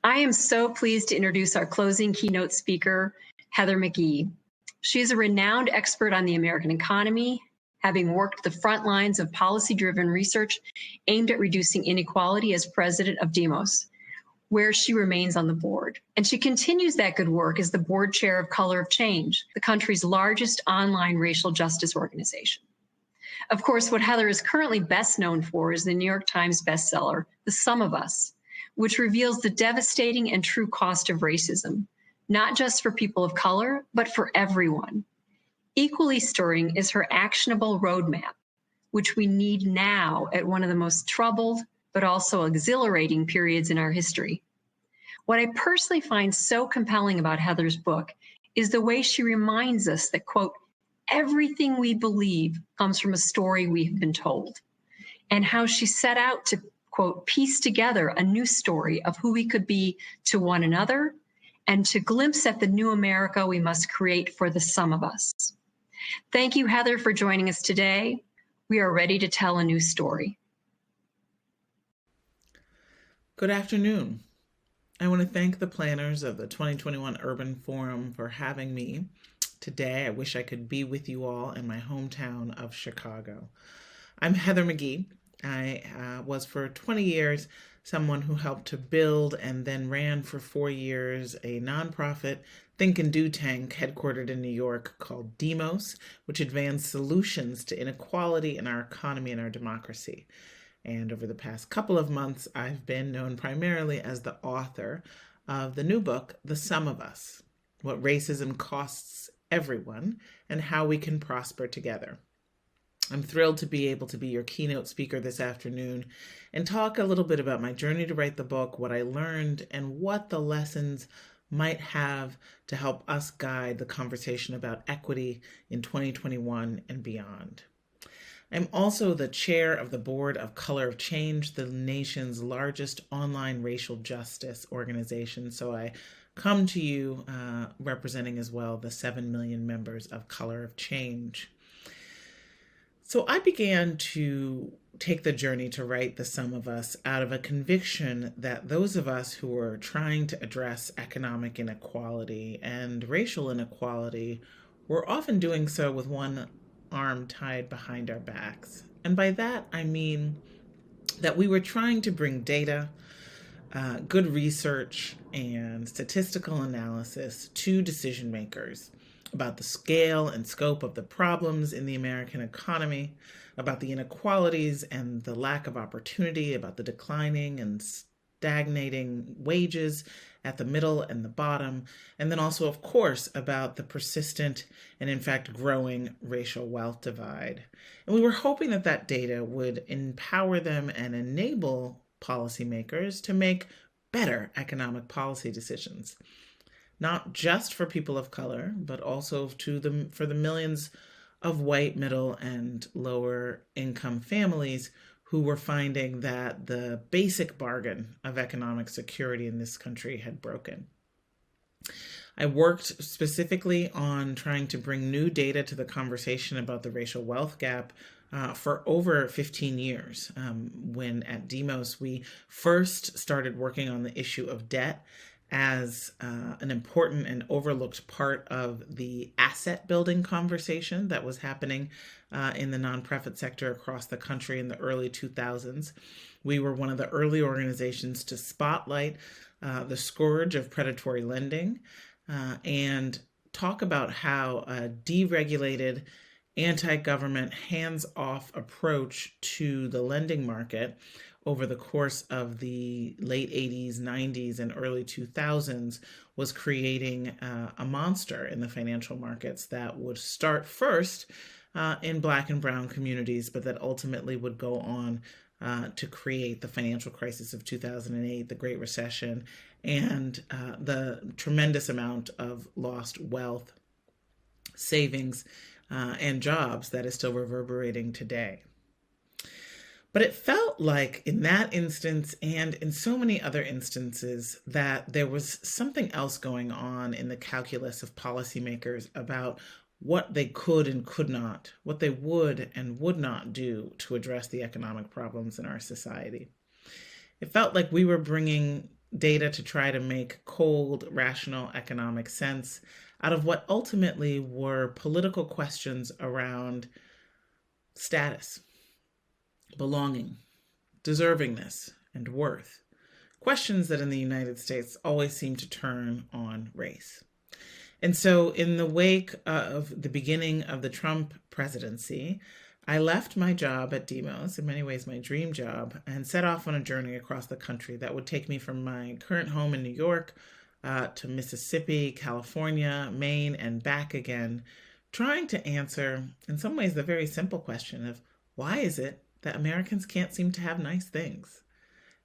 I am so pleased to introduce our closing keynote speaker, Heather McGhee. She is a renowned expert on the American economy, having worked the front lines of policy-driven research aimed at reducing inequality as president of Demos, where she remains on the board. And she continues that good work as the board chair of Color of Change, the country's largest online racial justice organization. Of course, what Heather is currently best known for is the New York Times bestseller, The Sum of Us, which reveals the devastating and true cost of racism, not just for people of color, but for everyone. Equally stirring is her actionable roadmap, which we need now at one of the most troubled, but also exhilarating periods in our history. What I personally find so compelling about Heather's book is the way she reminds us that, quote, everything we believe comes from a story we have been told, and how she set out to, quote, piece together a new story of who we could be to one another and to glimpse at the new America we must create for the sum of us. Thank you, Heather, for joining us today. We are ready to tell a new story. Good afternoon. I want to thank the planners of the 2021 Urban Forum for having me. Today, I wish I could be with you all in my hometown of Chicago. I'm Heather McGhee. I was for 20 years someone who helped to build and then ran for 4 years a nonprofit think and do tank headquartered in New York called Demos, which advanced solutions to inequality in our economy and our democracy. And over the past couple of months, I've been known primarily as the author of the new book, The Sum of Us, What Racism Costs Everyone and How We Can Prosper Together. I'm thrilled to be able to be your keynote speaker this afternoon and talk a little bit about my journey to write the book, what I learned, and what the lessons might have to help us guide the conversation about equity in 2021 and beyond. I'm also the chair of the board of Color of Change, the nation's largest online racial justice organization. So I come to you representing as well the 7 million members of Color of Change. So I began to take the journey to write The Sum of Us out of a conviction that those of us who are trying to address economic inequality and racial inequality were often doing so with one arm tied behind our backs. And by that, I mean that we were trying to bring data, good research, and statistical analysis to decision makers about the scale and scope of the problems in the American economy, about the inequalities and the lack of opportunity, about the declining and stagnating wages at the middle and the bottom, and then also, of course, about the persistent and, in fact, growing racial wealth divide. And we were hoping that that data would empower them and enable policymakers to make better economic policy decisions, not just for people of color, but also for the millions of white, middle, and lower income families who were finding that the basic bargain of economic security in this country had broken. I worked specifically on trying to bring new data to the conversation about the racial wealth gap for over 15 years. When at Demos, we first started working on the issue of debt as an important and overlooked part of the asset building conversation that was happening in the nonprofit sector across the country in the early 2000s. We were one of the early organizations to spotlight the scourge of predatory lending and talk about how a deregulated, anti-government, hands-off approach to the lending market over the course of the late 80s, 90s, and early 2000s was creating a monster in the financial markets that would start first in Black and brown communities, but that ultimately would go on to create the financial crisis of 2008, the Great Recession, and the tremendous amount of lost wealth, savings, and jobs that is still reverberating today. But it felt like in that instance and in so many other instances that there was something else going on in the calculus of policymakers about what they could and could not, what they would and would not do to address the economic problems in our society. It felt like we were bringing data to try to make cold, rational economic sense out of what ultimately were political questions around status, belonging, deservingness, and worth. Questions that in the United States always seem to turn on race. And so in the wake of the beginning of the Trump presidency, I left my job at Demos, in many ways my dream job, and set off on a journey across the country that would take me from my current home in New York to Mississippi, California, Maine, and back again, trying to answer, in some ways, the very simple question of why is it that Americans can't seem to have nice things?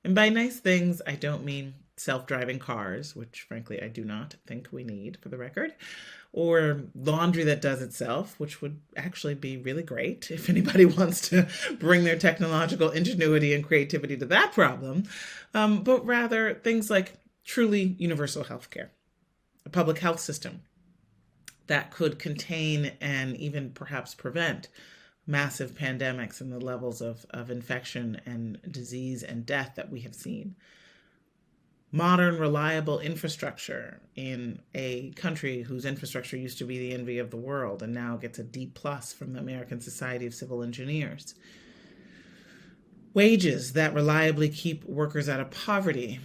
And by nice things, I don't mean self-driving cars, which frankly I do not think we need, for the record, or laundry that does itself, which would actually be really great if anybody wants to bring their technological ingenuity and creativity to that problem, but rather things like truly universal healthcare, a public health system that could contain and even perhaps prevent massive pandemics and the levels of infection and disease and death that we have seen. Modern, reliable infrastructure in a country whose infrastructure used to be the envy of the world and now gets a D+ from the American Society of Civil Engineers. Wages that reliably keep workers out of poverty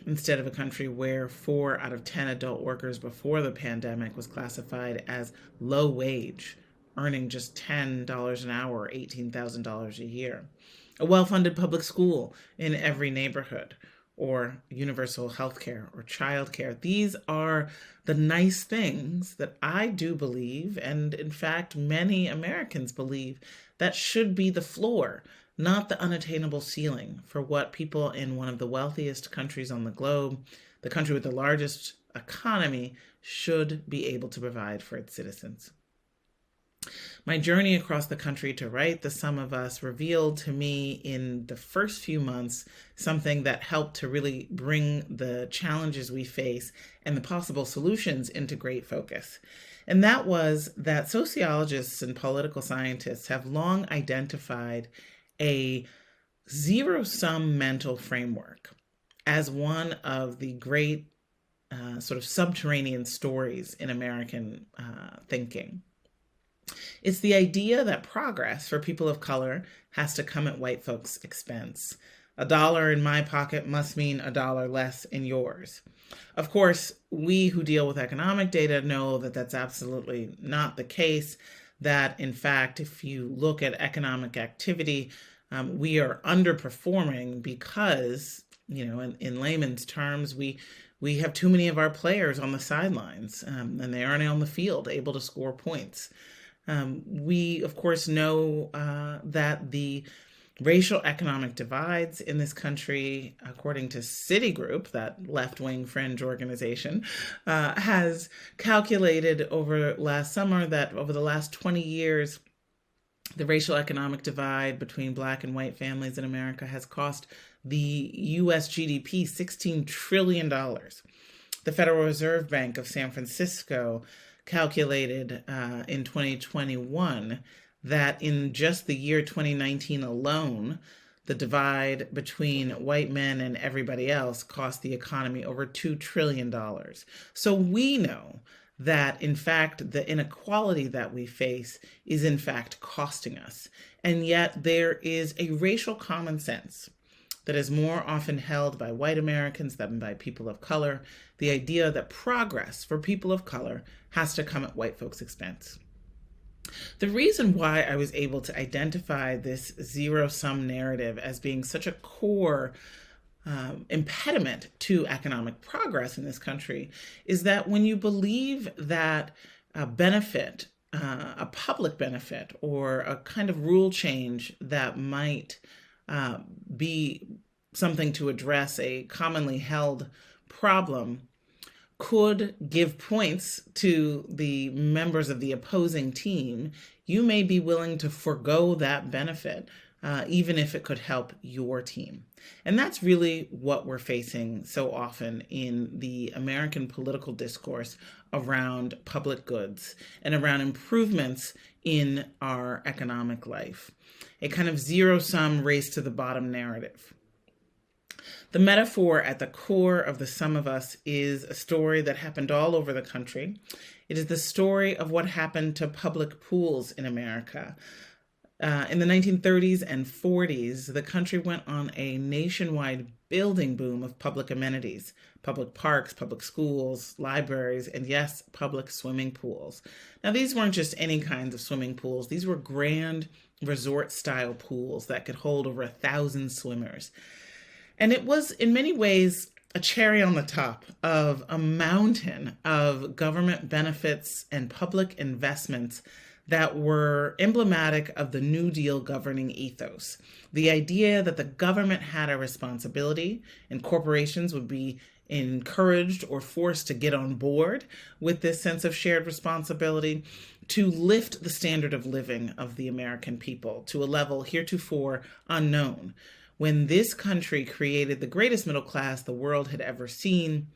instead of a country where 4 out of 10 adult workers before the pandemic was classified as low wage, earning just $10 an hour or $18,000 a year. A well-funded public school in every neighborhood, or universal health care or child care. These are the nice things that I do believe, and in fact, many Americans believe, that should be the floor, not the unattainable ceiling for what people in one of the wealthiest countries on the globe, the country with the largest economy, should be able to provide for its citizens. My journey across the country to write The Sum of Us revealed to me in the first few months something that helped to really bring the challenges we face and the possible solutions into great focus. And that was that sociologists and political scientists have long identified a zero-sum mental framework as one of the great sort of subterranean stories in American thinking. It's the idea that progress for people of color has to come at white folks' expense. $1 in my pocket must mean $1 less in yours. Of course, we who deal with economic data know that that's absolutely not the case, that in fact, if you look at economic activity, we are underperforming because, in layman's terms, we have too many of our players on the sidelines and they aren't on the field able to score points. We, of course, know that the racial economic divides in this country, according to Citigroup, that left-wing fringe organization, has calculated over last summer that over the last 20 years, the racial economic divide between Black and white families in America has cost the U.S. GDP $16 trillion. The Federal Reserve Bank of San Francisco calculated in 2021 that in just the year 2019 alone, the divide between white men and everybody else cost the economy over $2 trillion. So we know that, in fact, the inequality that we face is, in fact, costing us. And yet there is a racial common sense that is more often held by white Americans than by people of color, the idea that progress for people of color has to come at white folks' expense. The reason why I was able to identify this zero-sum narrative as being such a core impediment to economic progress in this country is that when you believe that a benefit, a public benefit, or a kind of rule change that might be something to address a commonly held problem could give points to the members of the opposing team, you may be willing to forego that benefit, even if it could help your team. And that's really what we're facing so often in the American political discourse around public goods and around improvements in our economic life. A kind of zero-sum race to the bottom narrative. The metaphor at the core of The Sum of Us is a story that happened all over the country. It is the story of what happened to public pools in America. In the 1930s and 40s, the country went on a nationwide building boom of public amenities, public parks, public schools, libraries, and yes, public swimming pools. Now, these weren't just any kinds of swimming pools. These were grand resort-style pools that could hold over 1,000 swimmers. And it was, in many ways, a cherry on the top of a mountain of government benefits and public investments that were emblematic of the New Deal governing ethos. The idea that the government had a responsibility and corporations would be encouraged or forced to get on board with this sense of shared responsibility to lift the standard of living of the American people to a level heretofore unknown. When this country created the greatest middle class the world had ever seen,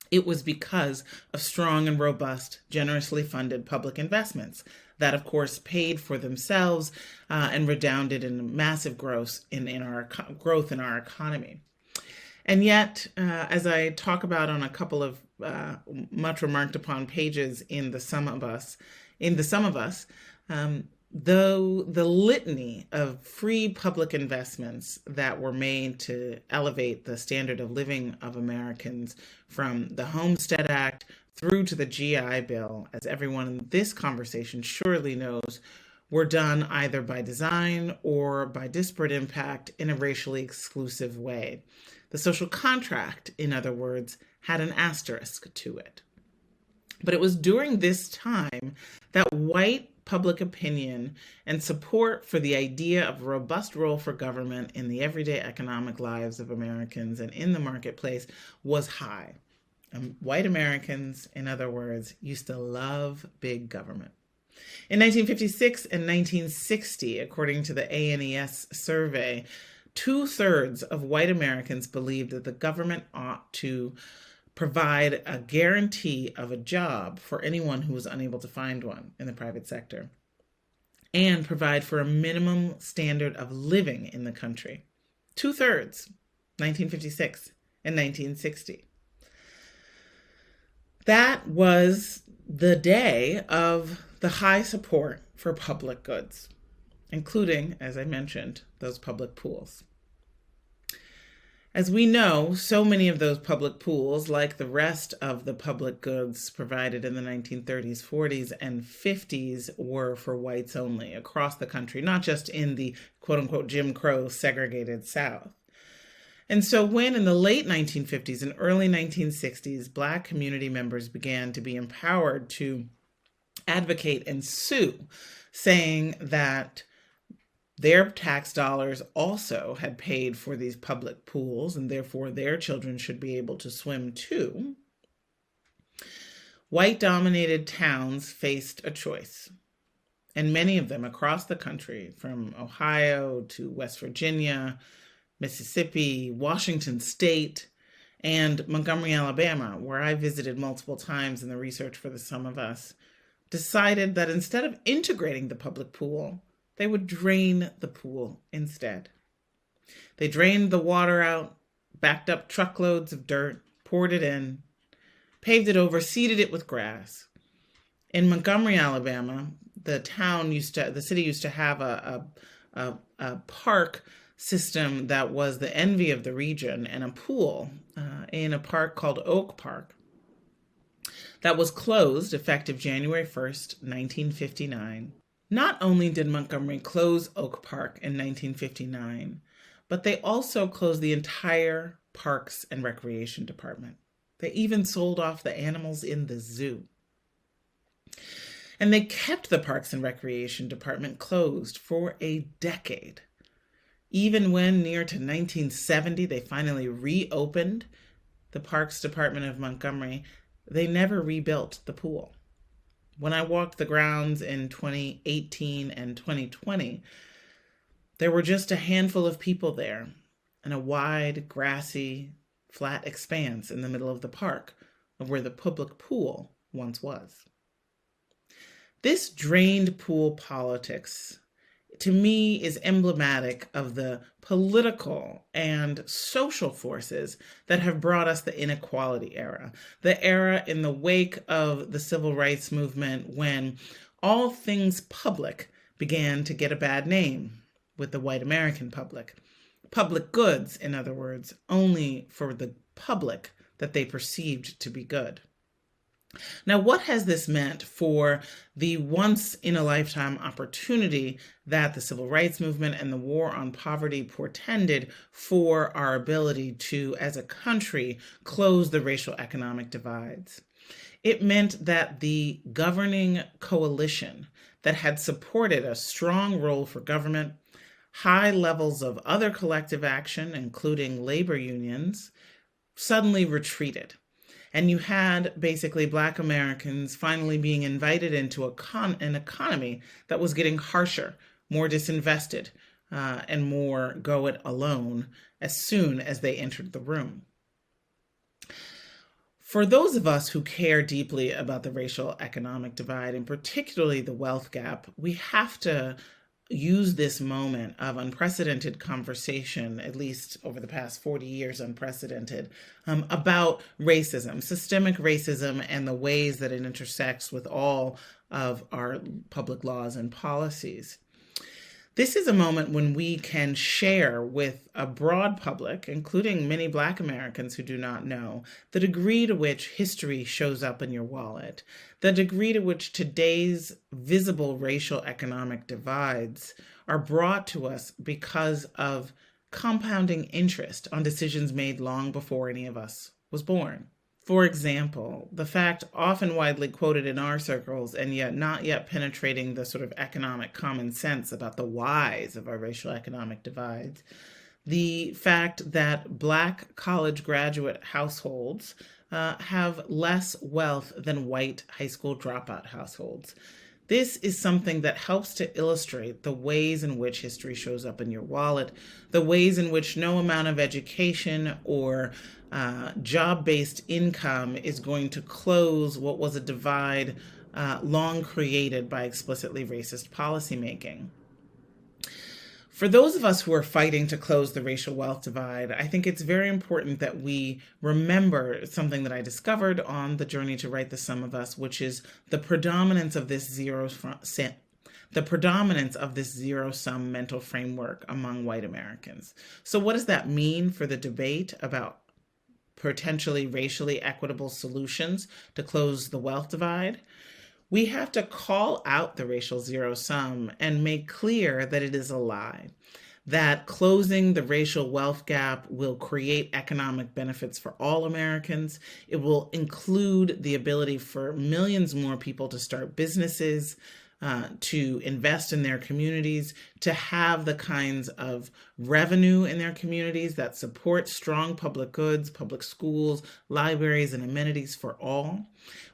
it was because of strong and robust, generously funded public investments that, of course, paid for themselves and redounded in massive growth in our economy. And yet, as I talk about on a couple of much remarked upon pages in The Sum of Us, though the litany of free public investments that were made to elevate the standard of living of Americans, from the Homestead Act through to the GI Bill, as everyone in this conversation surely knows, were done either by design or by disparate impact in a racially exclusive way. The social contract, in other words, had an asterisk to it. But it was during this time that white public opinion and support for the idea of a robust role for government in the everyday economic lives of Americans and in the marketplace was high. White Americans, in other words, used to love big government. In 1956 and 1960, according to the ANES survey, 2/3 of white Americans believed that the government ought to provide a guarantee of a job for anyone who was unable to find one in the private sector, and provide for a minimum standard of living in the country. 2/3, 1956 and 1960. That was the day of the high support for public goods, including, as I mentioned, those public pools. As we know, so many of those public pools, like the rest of the public goods provided in the 1930s, 40s, and 50s, were for whites only across the country, not just in the quote-unquote Jim Crow segregated South. And so when in the late 1950s and early 1960s, Black community members began to be empowered to advocate and sue, saying that their tax dollars also had paid for these public pools and therefore their children should be able to swim too, white-dominated towns faced a choice. And many of them across the country, from Ohio to West Virginia, Mississippi, Washington State, and Montgomery, Alabama, where I visited multiple times in the research for The Sum of Us, decided that instead of integrating the public pool, they would drain the pool instead. They drained the water out, backed up truckloads of dirt, poured it in, paved it over, seeded it with grass. In Montgomery, Alabama, the city used to have a park system that was the envy of the region, and a pool in a park called Oak Park that was closed effective January 1st, 1959. Not only did Montgomery close Oak Park in 1959, but they also closed the entire Parks and Recreation Department. They even sold off the animals in the zoo. And they kept the Parks and Recreation Department closed for a decade. Even when near to 1970, they finally reopened the Parks Department of Montgomery, they never rebuilt the pool. When I walked the grounds in 2018 and 2020, there were just a handful of people there and a wide, grassy, flat expanse in the middle of the park of where the public pool once was. This drained pool politics to me is emblematic of the political and social forces that have brought us the inequality era, the era in the wake of the civil rights movement when all things public began to get a bad name with the white American public. Public goods, in other words, only for the public that they perceived to be good. Now, what has this meant for the once-in-a-lifetime opportunity that the civil rights movement and the war on poverty portended for our ability to, as a country, close the racial economic divides? It meant that the governing coalition that had supported a strong role for government, high levels of other collective action, including labor unions, suddenly retreated. And you had basically Black Americans finally being invited into an economy that was getting harsher, more disinvested, and more go it alone as soon as they entered the room. For those of us who care deeply about the racial economic divide, and particularly the wealth gap, we have to use this moment of unprecedented conversation, at least over the past 40 years, unprecedented, about racism, systemic racism, and the ways that it intersects with all of our public laws and policies. This is a moment when we can share with a broad public, including many Black Americans who do not know, the degree to which history shows up in your wallet, the degree to which today's visible racial economic divides are brought to us because of compounding interest on decisions made long before any of us was born. For example, the fact often widely quoted in our circles and yet not yet penetrating the sort of economic common sense about the whys of our racial economic divides, the fact that Black college graduate households have less wealth than white high school dropout households. This is something that helps to illustrate the ways in which history shows up in your wallet, the ways in which no amount of education or job-based income is going to close what was a divide long created by explicitly racist policymaking. For those of us who are fighting to close the racial wealth divide, I think it's very important that we remember something that I discovered on the journey to write The Sum of Us, which is the predominance of this zero-sum mental framework among white Americans. So what does that mean for the debate about potentially racially equitable solutions to close the wealth divide? We have to call out the racial zero sum and make clear that it is a lie, that closing the racial wealth gap will create economic benefits for all Americans. It will include the ability for millions more people to start businesses, to invest in their communities, to have the kinds of revenue in their communities that support strong public goods, public schools, libraries, and amenities for all.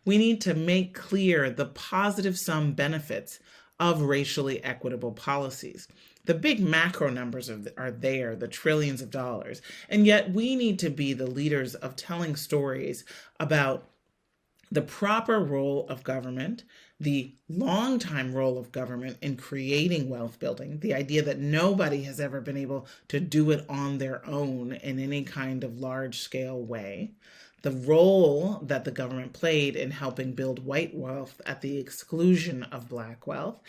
We need to make clear the positive sum benefits of racially equitable policies. The big macro numbers are there, the trillions of dollars, and yet we need to be the leaders of telling stories about the proper role of government, the long-time role of government in creating wealth building, the idea that nobody has ever been able to do it on their own in any kind of large-scale way, the role that the government played in helping build white wealth at the exclusion of Black wealth,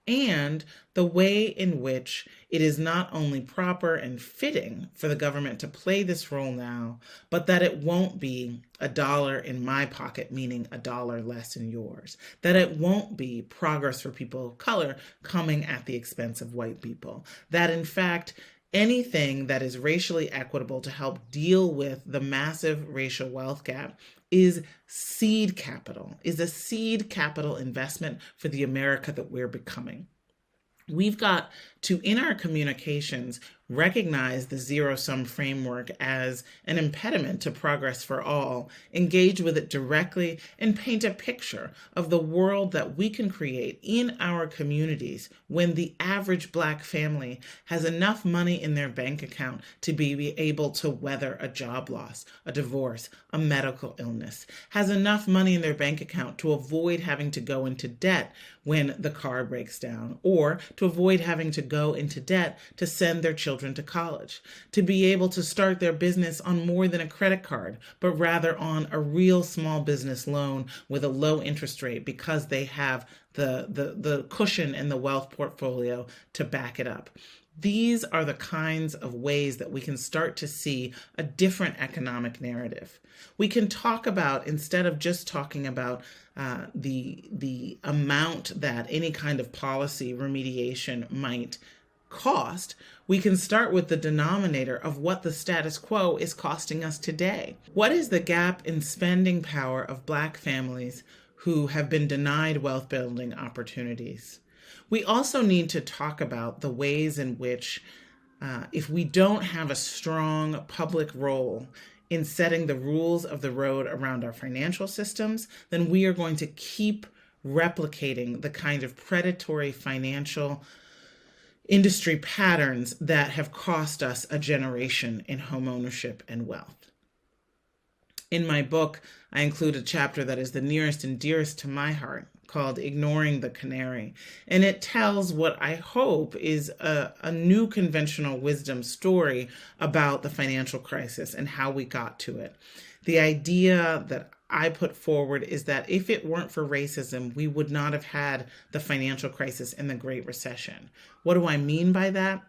and the way in which it is not only proper and fitting for the government to play this role now, but that it won't be $1 in my pocket, meaning $1 less in yours, that it won't be progress for people of color coming at the expense of white people, that in fact, anything that is racially equitable to help deal with the massive racial wealth gap is seed capital, is a seed capital investment for the America that we're becoming. We've got to, in our communications, recognize the zero-sum framework as an impediment to progress for all, engage with it directly, and paint a picture of the world that we can create in our communities when the average Black family has enough money in their bank account to be able to weather a job loss, a divorce, a medical illness, has enough money in their bank account to avoid having to go into debt when the car breaks down, or to avoid having to go into debt to send their children to college, to be able to start their business on more than a credit card, but rather on a real small business loan with a low interest rate because they have the cushion in the wealth portfolio to back it up. These are the kinds of ways that we can start to see a different economic narrative. We can talk about, instead of just talking about the amount that any kind of policy remediation might cost, we can start with the denominator of what the status quo is costing us today. What is the gap in spending power of Black families who have been denied wealth building opportunities? We also need to talk about the ways in which, if we don't have a strong public role in setting the rules of the road around our financial systems, then we are going to keep replicating the kind of predatory financial industry patterns that have cost us a generation in home ownership and wealth. In my book, I include a chapter that is the nearest and dearest to my heart, called Ignoring the Canary. And it tells what I hope is a new conventional wisdom story about the financial crisis and how we got to it. The idea that I put forward is that if it weren't for racism, we would not have had the financial crisis and the Great Recession. What do I mean by that?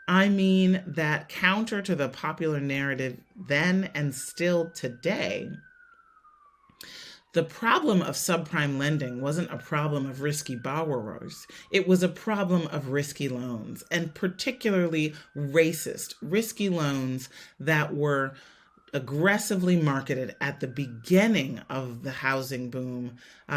I mean that counter to the popular narrative then and still today, the problem of subprime lending wasn't a problem of risky borrowers. It was a problem of risky loans, and particularly racist, risky loans that were aggressively marketed at the beginning of the housing boom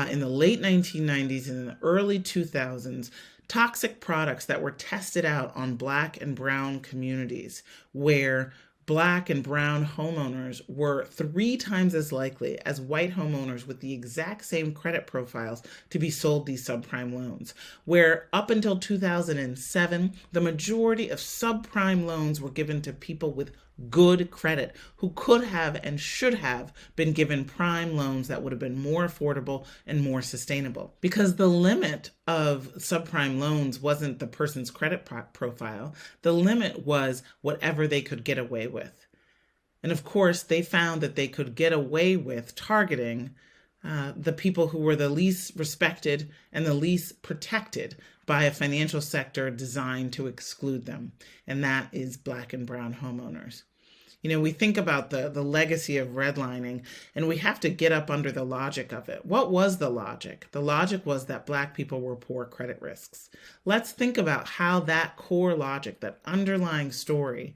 in the late 1990s and in the early 2000s, toxic products that were tested out on Black and brown communities where Black and brown homeowners were 3 times as likely as white homeowners with the exact same credit profiles to be sold these subprime loans, where up until 2007, the majority of subprime loans were given to people with good credit who could have and should have been given prime loans that would have been more affordable and more sustainable. Because the limit of subprime loans wasn't the person's credit profile. The limit was whatever they could get away with. And of course, they found that they could get away with targeting the people who were the least respected and the least protected by a financial sector designed to exclude them, and that is Black and brown homeowners. You know, we think about the legacy of redlining, and we have to get up under the logic of it. What was the logic? The logic was that Black people were poor credit risks. Let's think about how that core logic, that underlying story,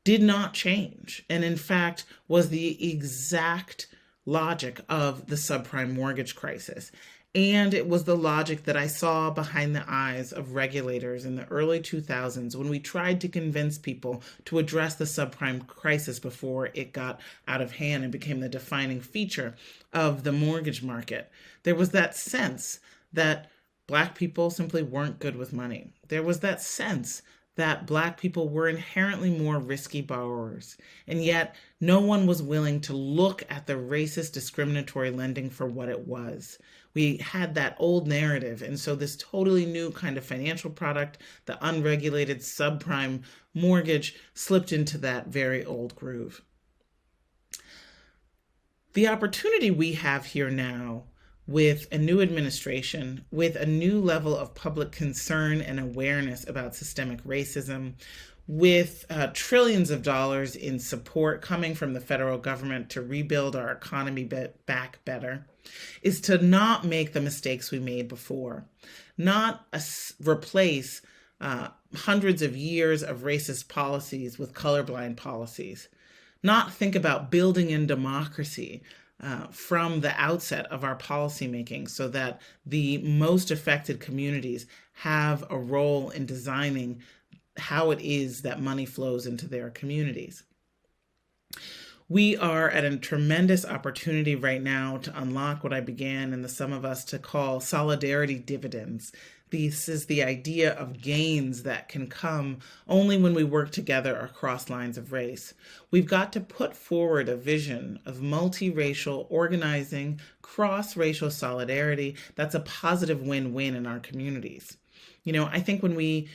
did not change, and in fact was the exact logic of the subprime mortgage crisis. And it was the logic that I saw behind the eyes of regulators in the early 2000s when we tried to convince people to address the subprime crisis before it got out of hand and became the defining feature of the mortgage market. There was that sense that Black people simply weren't good with money. There was that sense that Black people were inherently more risky borrowers, and yet no one was willing to look at the racist discriminatory lending for what it was. We had that old narrative, and so this totally new kind of financial product, the unregulated subprime mortgage, slipped into that very old groove. The opportunity we have here now with a new administration, with a new level of public concern and awareness about systemic racism, with trillions of dollars in support coming from the federal government to rebuild our economy back better, is to not make the mistakes we made before, not replace hundreds of years of racist policies with colorblind policies, not think about building in democracy from the outset of our policymaking so that the most affected communities have a role in designing how it is that money flows into their communities. We are at a tremendous opportunity right now to unlock what I began and some of us to call solidarity dividends. This is the idea of gains that can come only when we work together across lines of race. We've got to put forward a vision of multiracial cross-racial solidarity that's a positive win-win in our communities. I think when we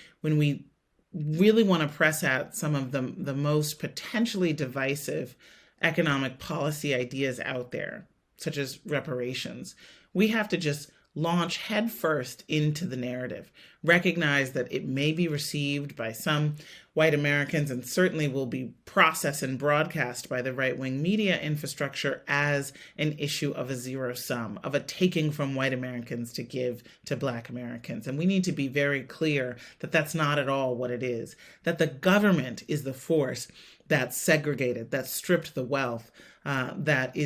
really want to press at some of the most potentially divisive economic policy ideas out there, such as reparations, we have to just launch headfirst into the narrative, recognize that it may be received by some white Americans and certainly will be processed and broadcast by the right-wing media infrastructure as an issue of a zero sum, of a taking from white Americans to give to Black Americans. And we need to be very clear that that's not at all what it is, that the government is the force that segregated, that stripped the wealth, that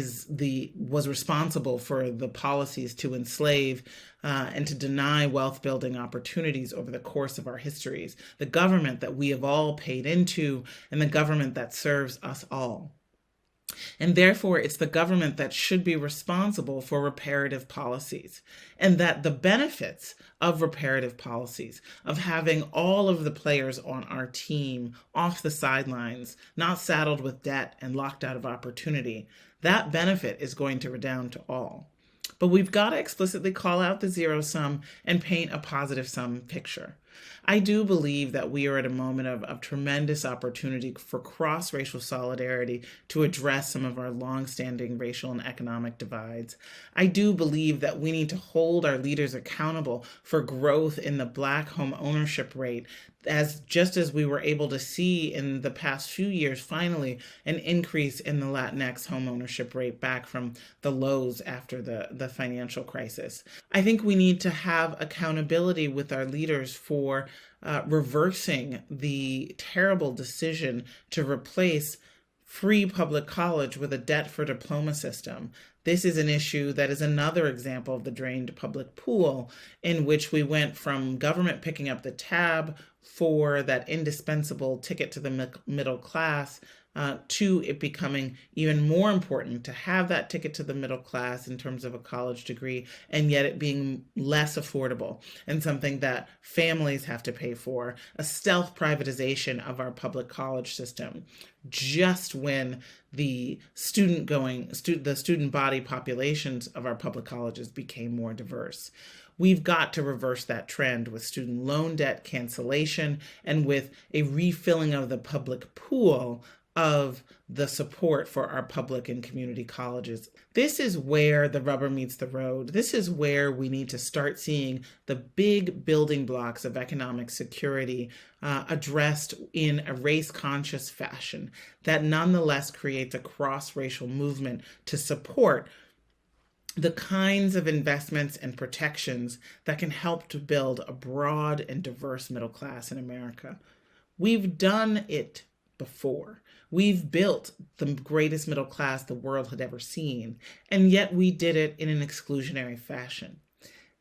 was responsible for the policies to enslave and to deny wealth building opportunities over the course of our histories. The government that we have all paid into, and the government that serves us all. And therefore, it's the government that should be responsible for reparative policies. And that the benefits of reparative policies, of having all of the players on our team off the sidelines, not saddled with debt and locked out of opportunity, that benefit is going to redound to all. But we've got to explicitly call out the zero sum and paint a positive sum picture. I do believe that we are at a moment of tremendous opportunity for cross-racial solidarity to address some of our long-standing racial and economic divides. I do believe that we need to hold our leaders accountable for growth in the Black home ownership rate, just as we were able to see in the past few years, finally, an increase in the Latinx home ownership rate back from the lows after the financial crisis. I think we need to have accountability with our leaders for reversing the terrible decision to replace free public college with a debt for diploma system. This is an issue that is another example of the drained public pool, in which we went from government picking up the tab for that indispensable ticket to the middle class to it becoming even more important to have that ticket to the middle class in terms of a college degree, and yet it being less affordable and something that families have to pay for, a stealth privatization of our public college system, just when the student body populations of our public colleges became more diverse. We've got to reverse that trend with student loan debt cancellation and with a refilling of the public pool of the support for our public and community colleges. This is where the rubber meets the road. This is where we need to start seeing the big building blocks of economic security addressed in a race-conscious fashion that nonetheless creates a cross-racial movement to support the kinds of investments and protections that can help to build a broad and diverse middle class in America. We've done it before. We've built the greatest middle class the world had ever seen, and yet we did it in an exclusionary fashion.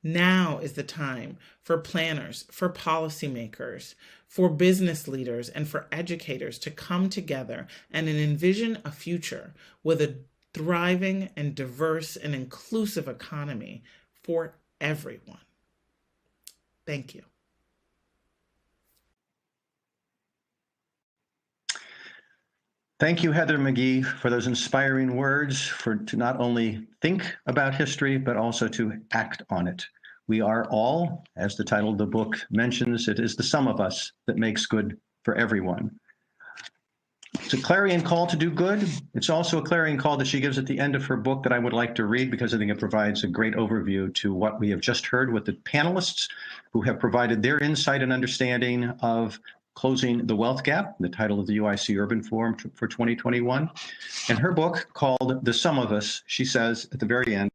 Now is the time for planners, for policymakers, for business leaders, and for educators to come together and envision a future with a thriving and diverse and inclusive economy for everyone. Thank you. Thank you, Heather McGhee, for those inspiring words, to not only think about history, but also to act on it. We are all, as the title of the book mentions, it is the sum of us that makes good for everyone. It's a clarion call to do good. It's also a clarion call that she gives at the end of her book that I would like to read, because I think it provides a great overview to what we have just heard with the panelists who have provided their insight and understanding of Closing the Wealth Gap, the title of the UIC Urban Forum for 2021. In her book called The Sum of Us, she says at the very end,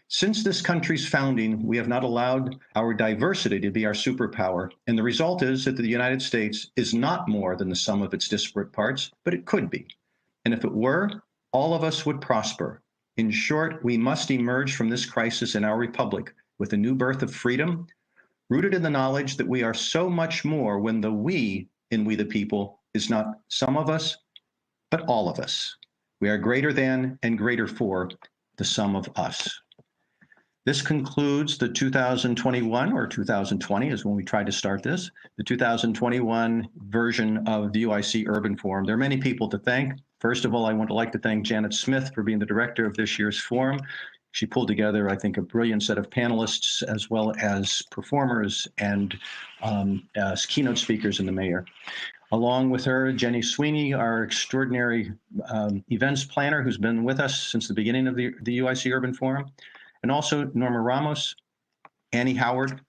"Since this country's founding, we have not allowed our diversity to be our superpower, and the result is that the United States is not more than the sum of its disparate parts, but it could be. And if it were, all of us would prosper. In short, we must emerge from this crisis in our republic with a new birth of freedom, rooted in the knowledge that we are so much more when the we in We the People is not some of us, but all of us. We are greater than and greater for the sum of us." This concludes the 2021, or 2020 is when we tried to start this, the 2021 version of the UIC Urban Forum. There are many people to thank. First of all, I would like to thank Janet Smith for being the director of this year's forum. She pulled together, I think, a brilliant set of panelists as well as performers and as keynote speakers in the mayor. Along with her, Jenny Sweeney, our extraordinary events planner who's been with us since the beginning of the UIC Urban Forum, and also Norma Ramos, Annie Howard,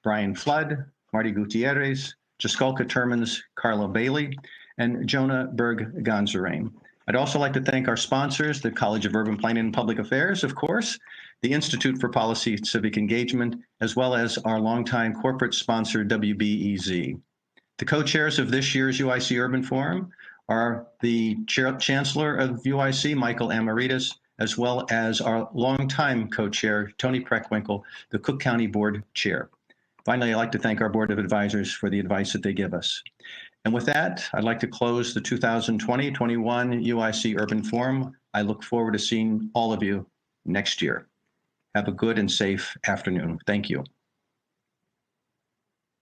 Brian Flood, Marty Gutierrez, Jaskulka Termins, Carla Bailey, and Jonah Berg-Gonzarane. I'd also like to thank our sponsors, the College of Urban Planning and Public Affairs, of course, the Institute for Policy and Civic Engagement, as well as our longtime corporate sponsor, WBEZ. The co-chairs of this year's UIC Urban Forum are the Chancellor of UIC, Michael Amaritas, as well as our longtime co-chair, Tony Preckwinkle, the Cook County Board Chair. Finally, I'd like to thank our Board of Advisors for the advice that they give us. And with that, I'd like to close the 2020-21 UIC Urban Forum. I look forward to seeing all of you next year. Have a good and safe afternoon. Thank you.